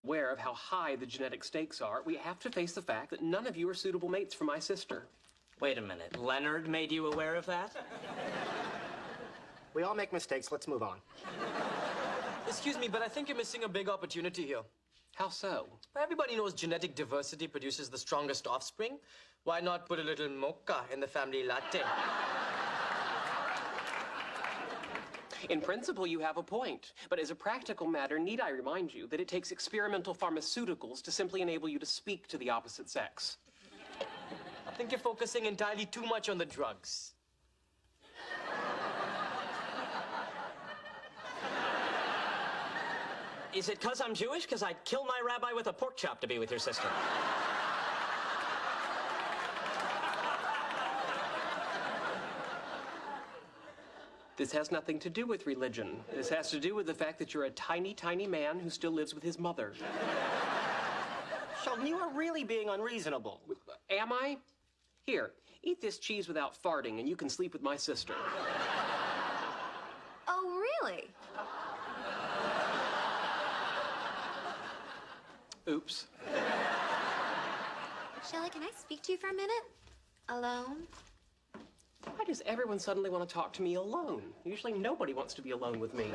Aware of how high the genetic stakes are, we have to face the fact that none of you are suitable mates for my sister. Wait a minute. Leonard made you aware of that? We all make mistakes. Let's move on. Excuse me, but I think you're missing a big opportunity here. How so? Everybody knows genetic diversity produces the strongest offspring. Why not put a little mocha in the family latte? In principle, you have a point. But as a practical matter, need I remind you that it takes experimental pharmaceuticals to simply enable you to speak to the opposite sex? I think you're focusing entirely too much on the drugs. Is it 'cause I'm Jewish? 'Cause I'd kill my rabbi with a pork chop to be with your sister. This has nothing to do with religion. This has to do with the fact that you're a tiny, tiny man who still lives with his mother. Sheldon, you are really being unreasonable. Am I? Here, eat this cheese without farting, and you can sleep with my sister. Oh, really? Oops. Shelley, can I speak to you for a minute? Alone? Why does everyone suddenly want to talk to me alone? Usually nobody wants to be alone with me.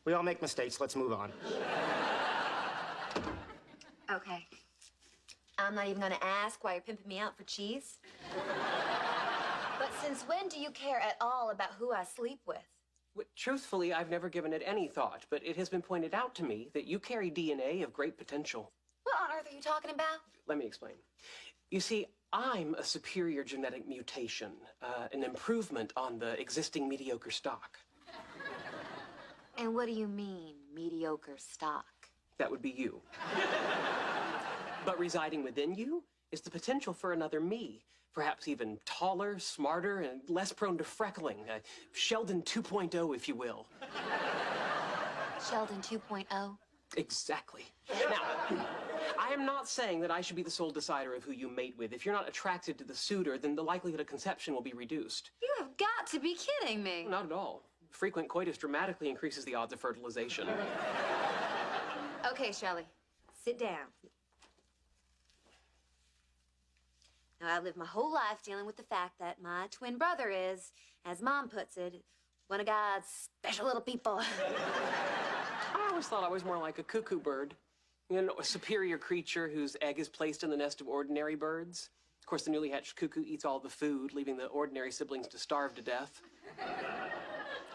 We all make mistakes. Let's move on. Okay. I'm not even gonna ask why you're pimping me out for cheese. But since when do you care at all about who I sleep with? Truthfully, I've never given it any thought, but it has been pointed out to me that you carry DNA of great potential. What on earth are you talking about? Let me explain. You see, I'm a superior genetic mutation, an improvement on the existing mediocre stock. And what do you mean, mediocre stock? That would be you. But residing within you is the potential for another me. Perhaps even taller, smarter, and less prone to freckling. Sheldon 2.0, if you will. Sheldon 2.0? Exactly. Now, I am not saying that I should be the sole decider of who you mate with. If you're not attracted to the suitor, then the likelihood of conception will be reduced. You have got to be kidding me. Not at all. Frequent coitus dramatically increases the odds of fertilization. Okay, Shelley, sit down. Now, I've lived my whole life dealing with the fact that my twin brother is, as Mom puts it, one of God's special little people. I always thought I was more like a cuckoo bird. You know, a superior creature whose egg is placed in the nest of ordinary birds. Of course, the newly hatched cuckoo eats all the food, leaving the ordinary siblings to starve to death.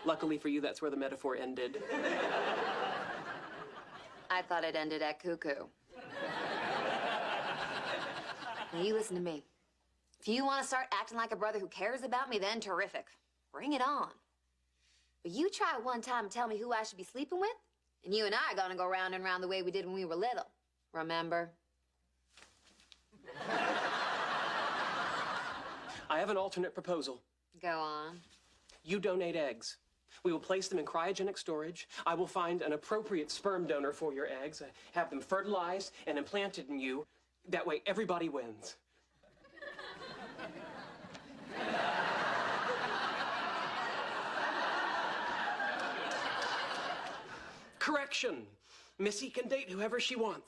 Luckily for you, that's where the metaphor ended. I thought it ended at cuckoo. Now, you listen to me. If you want to start acting like a brother who cares about me, then terrific. Bring it on. But you try one time to tell me who I should be sleeping with, and you and I are gonna go round and round the way we did when we were little. Remember? I have an alternate proposal. Go on. You donate eggs. We will place them in cryogenic storage. I will find an appropriate sperm donor for your eggs, have them fertilized and implanted in you. That way, everybody wins. Correction. Missy can date whoever she wants.